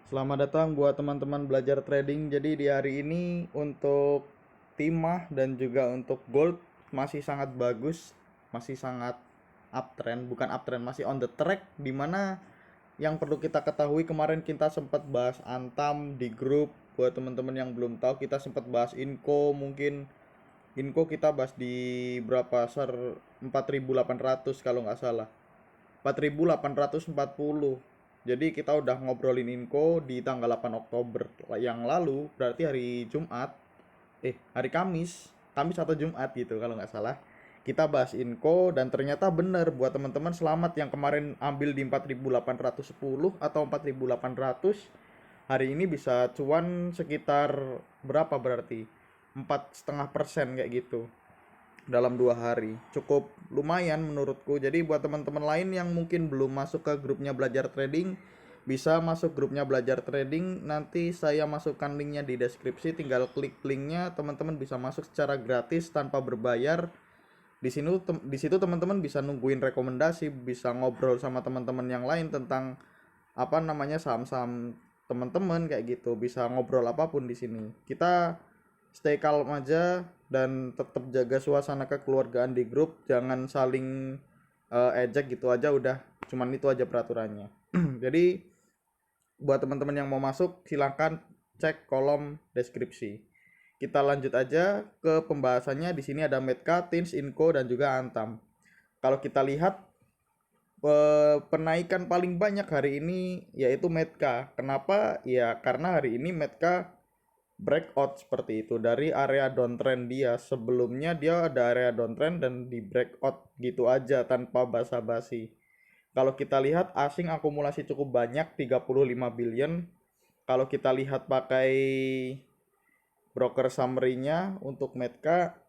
Selamat datang buat teman-teman belajar trading. Jadi di hari ini untuk timah dan juga untuk gold masih sangat bagus, masih sangat uptrend, bukan uptrend, masih on the track. Dimana yang perlu kita ketahui, kemarin kita sempat bahas Antam di grup. Buat teman-teman yang belum tahu, kita sempat bahas Inco. Mungkin Inco kita bahas di berapa, 4.800 kalau nggak salah, 4.840. Jadi kita udah ngobrolin Inco di tanggal 8 Oktober yang lalu, berarti hari Jumat, hari Kamis atau Jumat gitu kalau nggak salah. Kita bahas Inco dan ternyata bener buat teman-teman, selamat yang kemarin ambil di 4.810 atau 4.800. Hari ini bisa cuan sekitar berapa berarti? 4,5% kayak gitu dalam 2 hari, cukup lumayan menurutku. Jadi buat teman-teman lain yang mungkin belum masuk ke grupnya belajar trading, bisa masuk grupnya belajar trading. Nanti saya masukkan linknya di deskripsi, tinggal klik linknya, teman-teman bisa masuk secara gratis tanpa berbayar. Di situ teman-teman bisa nungguin rekomendasi, bisa ngobrol sama teman-teman yang lain tentang apa namanya saham-saham teman-teman kayak gitu, bisa ngobrol apapun di sini. Kita stay calm aja dan tetap jaga suasana kekeluargaan di grup, jangan saling ejek gitu aja udah, cuman itu aja peraturannya. Jadi buat teman-teman yang mau masuk silahkan cek kolom deskripsi. Kita lanjut aja ke pembahasannya. Di sini ada Medca, Tins, Inco dan juga Antam. Kalau kita lihat penaikan paling banyak hari ini yaitu Medca. Kenapa? Ya karena hari ini Medca breakout seperti itu dari area downtrend dia. Sebelumnya dia ada area downtrend dan di breakout gitu aja tanpa basa-basi. Kalau kita lihat asing akumulasi cukup banyak, 35 billion. Kalau kita lihat pakai broker summary-nya untuk Medca,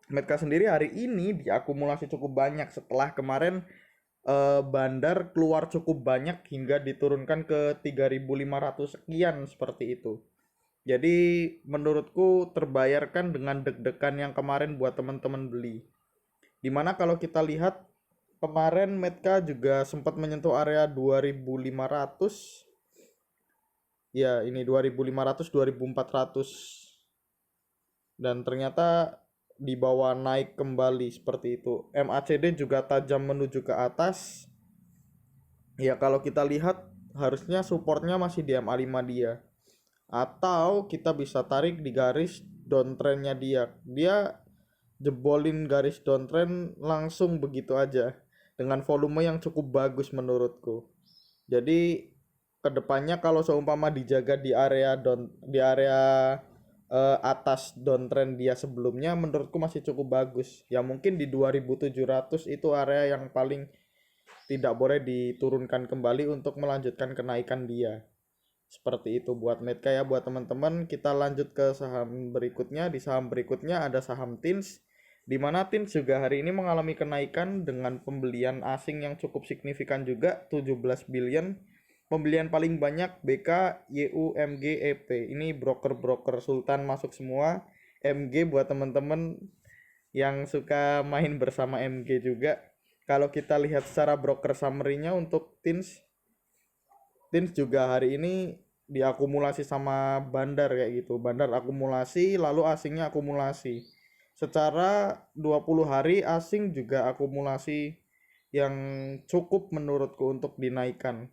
Medca sendiri hari ini diakumulasi cukup banyak setelah kemarin bandar keluar cukup banyak hingga diturunkan ke 3.500 sekian seperti itu. Jadi menurutku terbayarkan dengan deg-degan yang kemarin buat teman-teman beli. Dimana kalau kita lihat kemarin Medca juga sempat menyentuh area 2.500. Ya, ini 2.500, 2.400. Dan ternyata dibawa naik kembali seperti itu. MACD juga tajam menuju ke atas. Ya, kalau kita lihat harusnya supportnya masih di MA5 dia. Atau kita bisa tarik di garis downtrendnya dia. Dia jebolin garis downtrend langsung begitu aja dengan volume yang cukup bagus menurutku. Jadi kedepannya kalau seumpama dijaga di area atas downtrend dia sebelumnya, menurutku masih cukup bagus. Ya mungkin di 2.700 itu area yang paling tidak boleh diturunkan kembali untuk melanjutkan kenaikan dia. Seperti itu buat Medca ya buat teman-teman. Kita lanjut ke saham berikutnya. Di saham berikutnya ada saham Tins, di mana Tins juga hari ini mengalami kenaikan dengan pembelian asing yang cukup signifikan juga, 17 billion. Pembelian paling banyak BK, YU, MG, EP. Ini broker-broker sultan masuk semua. MG buat teman-teman yang suka main bersama MG juga. Kalau kita lihat secara broker summary-nya untuk Tins, Tins juga hari ini diakumulasi sama bandar kayak gitu. Bandar akumulasi, lalu asingnya akumulasi. Secara 20 hari asing juga akumulasi yang cukup menurutku untuk dinaikkan.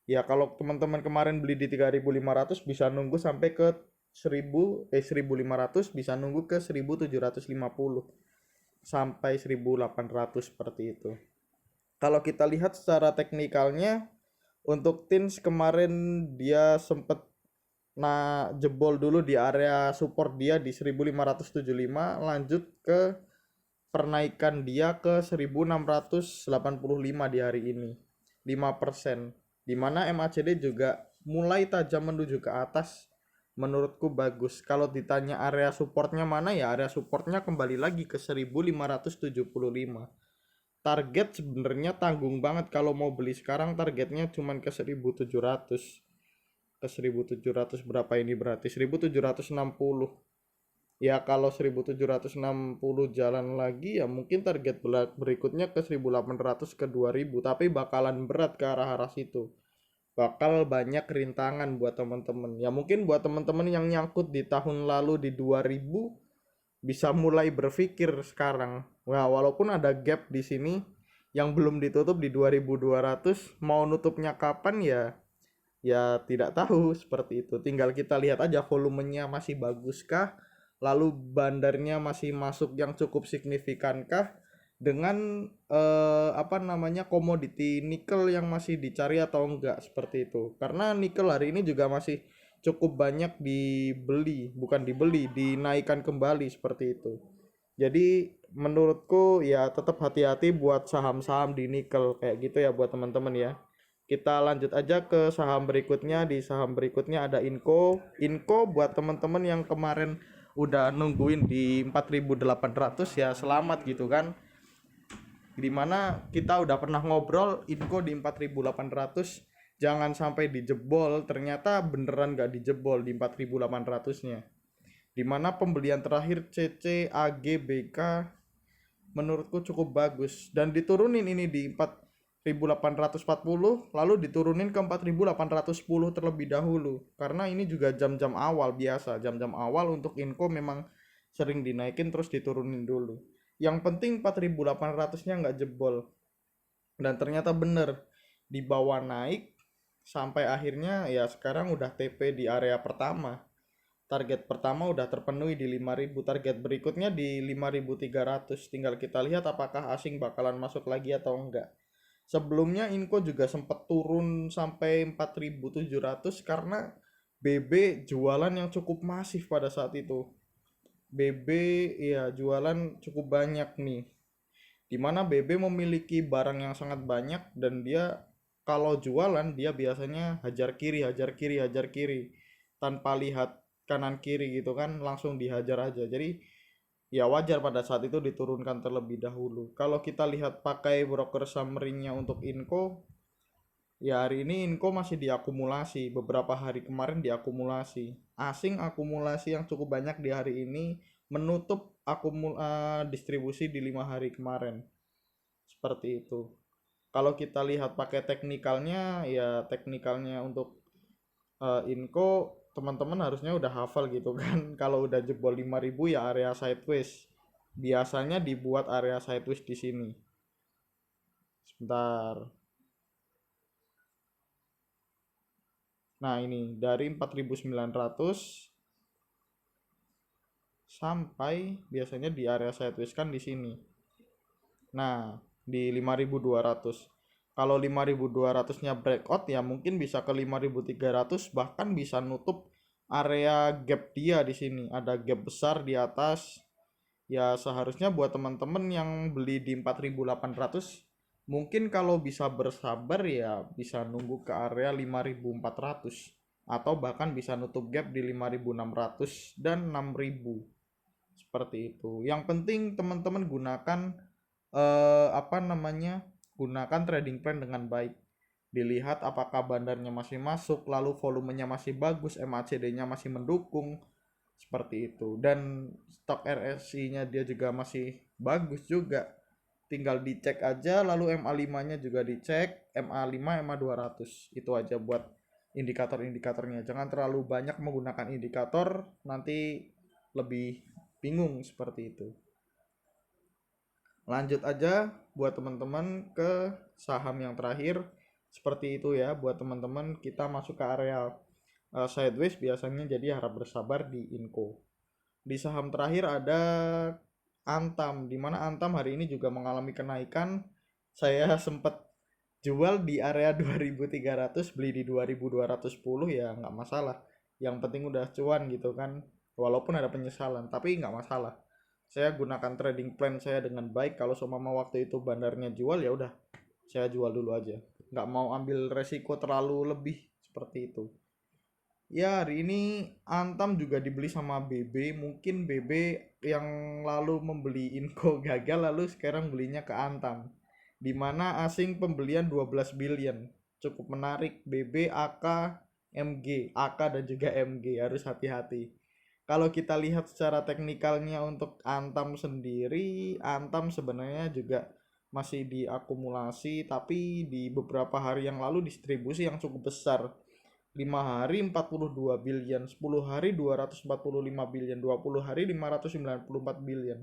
Ya kalau teman-teman kemarin beli di 3.500 bisa nunggu sampai ke 1.500, bisa nunggu ke 1.750 sampai 1.800 seperti itu. Kalau kita lihat secara teknikalnya, untuk Tins kemarin dia sempet jebol dulu di area support dia di 1.575, lanjut ke pernaikan dia ke 1.685 di hari ini, 5%. Dimana MACD juga mulai tajam menuju ke atas, menurutku bagus. Kalau ditanya area supportnya mana, ya area supportnya kembali lagi ke 1.575. Target sebenarnya tanggung banget, kalau mau beli sekarang targetnya cuman ke 1.700. Ke 1.700 berapa ini berarti 1.760. Ya kalau 1.760 jalan lagi ya mungkin target berikutnya ke 1.800 ke 2.000, tapi bakalan berat ke arah-arah situ. bakal banyak rintangan buat teman-teman. Ya mungkin buat teman-teman yang nyangkut di tahun lalu di 2000 bisa mulai berpikir sekarang. Wah, walaupun ada gap di sini yang belum ditutup di 2200, mau nutupnya kapan ya ya tidak tahu seperti itu. Tinggal kita lihat aja volumenya masih baguskah, lalu bandarnya masih masuk yang cukup signifikankah dengan apa namanya komoditi nikel yang masih dicari atau enggak seperti itu. Karena nikel hari ini juga masih cukup banyak dibeli, bukan dibeli, dinaikkan kembali seperti itu. Jadi menurutku ya tetap hati-hati buat saham-saham di nikel kayak gitu ya buat teman-teman ya. Kita lanjut aja ke saham berikutnya. Di saham berikutnya ada Inco. Inco buat teman-teman yang kemarin udah nungguin di 4.800 ya selamat gitu kan. Dimana kita udah pernah ngobrol Inco di 4.800 jangan sampai dijebol. Ternyata beneran gak dijebol di 4.800-nya. Dimana pembelian terakhir CC, AG, BK menurutku cukup bagus dan diturunin ini di 4.840 lalu diturunin ke 4.810 terlebih dahulu karena ini juga jam-jam awal biasa, jam-jam awal untuk Inco memang sering dinaikin terus diturunin dulu. Yang penting 4.800-nya nggak jebol dan ternyata bener dibawa naik sampai akhirnya ya sekarang udah TP di area pertama. Target pertama udah terpenuhi di 5.000, target berikutnya di 5.300. Tinggal kita lihat apakah asing bakalan masuk lagi atau enggak. Sebelumnya Inco juga sempat turun sampai 4.700 karena BB jualan yang cukup masif pada saat itu. BB ya jualan cukup banyak nih. Dimana BB memiliki barang yang sangat banyak dan dia kalau jualan dia biasanya hajar kiri, hajar kiri, hajar kiri tanpa lihat kanan kiri gitu kan langsung dihajar aja. Jadi ya wajar pada saat itu diturunkan terlebih dahulu. Kalau kita lihat pakai broker summary-nya untuk Inco, ya hari ini Inco masih diakumulasi. Beberapa hari kemarin diakumulasi. Asing akumulasi yang cukup banyak di hari ini menutup distribusi di 5 hari kemarin. Seperti itu. Kalau kita lihat pakai teknikalnya, ya teknikalnya untuk Inco teman-teman harusnya udah hafal gitu kan. Kalau udah jebol 5.000 ya area sideways. Biasanya dibuat area sideways di sini. Sebentar. Nah, ini dari 4.900 sampai biasanya di area sideways kan di sini. Nah, di 5.200. Kalau 5.200-nya breakout ya mungkin bisa ke 5.300 bahkan bisa nutup area gap dia di sini. Ada gap besar di atas. Ya seharusnya buat teman-teman yang beli di 4.800 mungkin kalau bisa bersabar ya bisa nunggu ke area 5.400 atau bahkan bisa nutup gap di 5.600 dan 6.000 seperti itu. Yang penting teman-teman gunakan apa namanya? Gunakan trading plan dengan baik. Dilihat apakah bandarnya masih masuk, lalu volumenya masih bagus, MACD-nya masih mendukung, seperti itu. Dan stok RSI-nya dia juga masih bagus juga. Tinggal dicek aja, lalu MA5-nya juga dicek, MA5, MA200. Itu aja buat indikator-indikatornya. Jangan terlalu banyak menggunakan indikator, nanti lebih bingung seperti itu. Lanjut aja buat teman-teman ke saham yang terakhir. Seperti itu ya buat teman-teman, kita masuk ke area sideways biasanya, jadi harap bersabar di Inco. Di saham terakhir ada Antam, di mana Antam hari ini juga mengalami kenaikan. Saya sempat jual di area 2.300, beli di 2.210 ya nggak masalah. Yang penting udah cuan gitu kan. Walaupun ada penyesalan, tapi nggak masalah. Saya gunakan trading plan saya dengan baik. Kalau seumpama waktu itu bandarnya jual ya udah, saya jual dulu aja. Nggak mau ambil resiko terlalu lebih seperti itu. Ya hari ini Antam juga dibeli sama BB. Mungkin BB yang lalu membeli Inco gagal lalu sekarang belinya ke Antam. Dimana asing pembelian 12 billion. Cukup menarik. BB, AK, MG. AK dan juga MG harus hati-hati. Kalau kita lihat secara teknikalnya untuk Antam sendiri, Antam sebenarnya juga masih diakumulasi, tapi di beberapa hari yang lalu distribusi yang cukup besar. 5 hari 42 billion, 10 hari 245 billion, 20 hari 594 billion.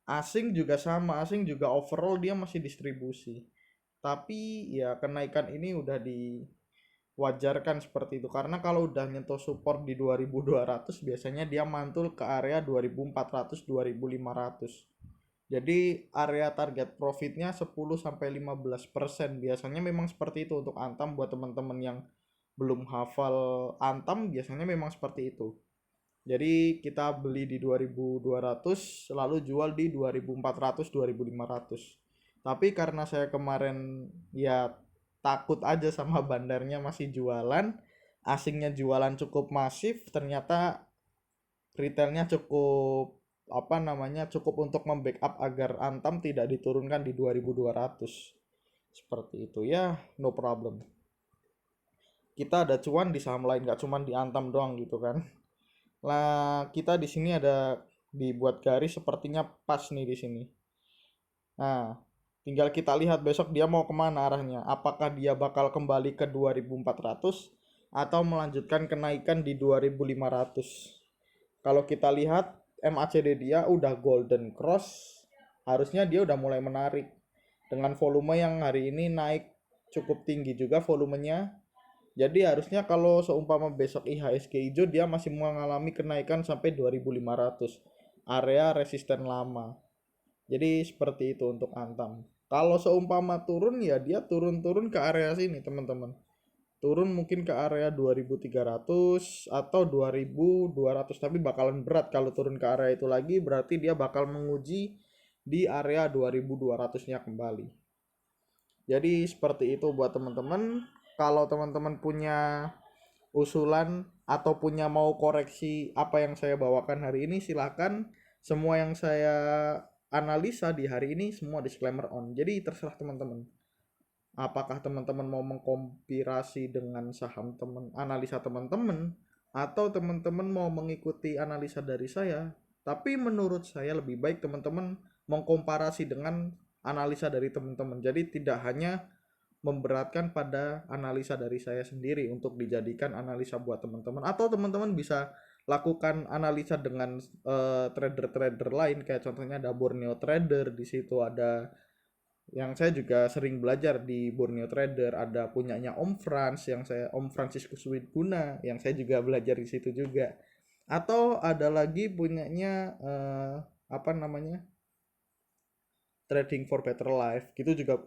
Asing juga sama, asing juga overall dia masih distribusi. Tapi ya kenaikan ini udah diwajarkan seperti itu, karena kalau udah nyentuh support di 2200 biasanya dia mantul ke area 2400 2500. Jadi area target profitnya 10 sampai 15%. Biasanya memang seperti itu untuk Antam. Buat teman-teman yang belum hafal Antam, biasanya memang seperti itu. Jadi kita beli di 2200 lalu jual di 2400 2500. Tapi karena saya kemarin ya takut aja sama bandarnya masih jualan, asingnya jualan cukup masif, ternyata retailnya cukup apa namanya cukup untuk membackup agar Antam tidak diturunkan di 2200 seperti itu ya. No problem, kita ada cuan di saham lain, nggak cuma di Antam doang gitu kan. Lah kita di sini ada dibuat garis sepertinya pas nih di sini. Nah, tinggal kita lihat besok dia mau kemana arahnya. Apakah dia bakal kembali ke 2400 atau melanjutkan kenaikan di 2500. Kalau kita lihat MACD dia udah golden cross, harusnya dia udah mulai menarik dengan volume yang hari ini naik cukup tinggi juga volumenya. Jadi harusnya kalau seumpama besok IHSG hijau dia masih mengalami kenaikan sampai 2500, area resisten lama. Jadi seperti itu untuk Antam. Kalau seumpama turun ya dia turun-turun ke area sini teman-teman. Turun mungkin ke area 2300 atau 2200, tapi bakalan berat kalau turun ke area itu lagi, berarti dia bakal menguji di area 2200-nya kembali. Jadi seperti itu buat teman-teman. Kalau teman-teman punya usulan atau punya mau koreksi apa yang saya bawakan hari ini, silakan. Semua yang saya analisa di hari ini semua disclaimer on. Jadi terserah teman-teman. Apakah teman-teman mau mengkompirasi dengan saham teman, analisa teman-teman, atau teman-teman mau mengikuti analisa dari saya. Tapi menurut saya lebih baik teman-teman mengkomparasi dengan analisa dari teman-teman. Jadi tidak hanya memberatkan pada analisa dari saya sendiri untuk dijadikan analisa buat teman-teman, atau teman-teman bisa lakukan analisa dengan trader-trader lain, kayak contohnya ada Borneo Trader, di situ ada yang saya juga sering belajar di Borneo Trader, ada punyanya Om Frans yang saya Om Franciscus Widguna yang saya juga belajar di situ juga, atau ada lagi punyanya apa namanya Trading for Better Life gitu juga,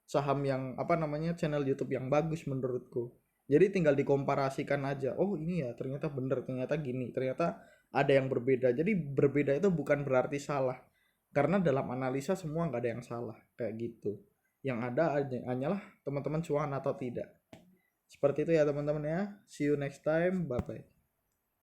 saham yang apa namanya channel YouTube yang bagus menurutku. Jadi tinggal dikomparasikan aja, oh ini ya ternyata bener, ternyata gini, ternyata ada yang berbeda. Jadi berbeda itu bukan berarti salah, karena dalam analisa semua nggak ada yang salah kayak gitu. Yang ada hanyalah teman-teman cuan atau tidak. Seperti itu ya teman-teman ya. See you next time, bye bye.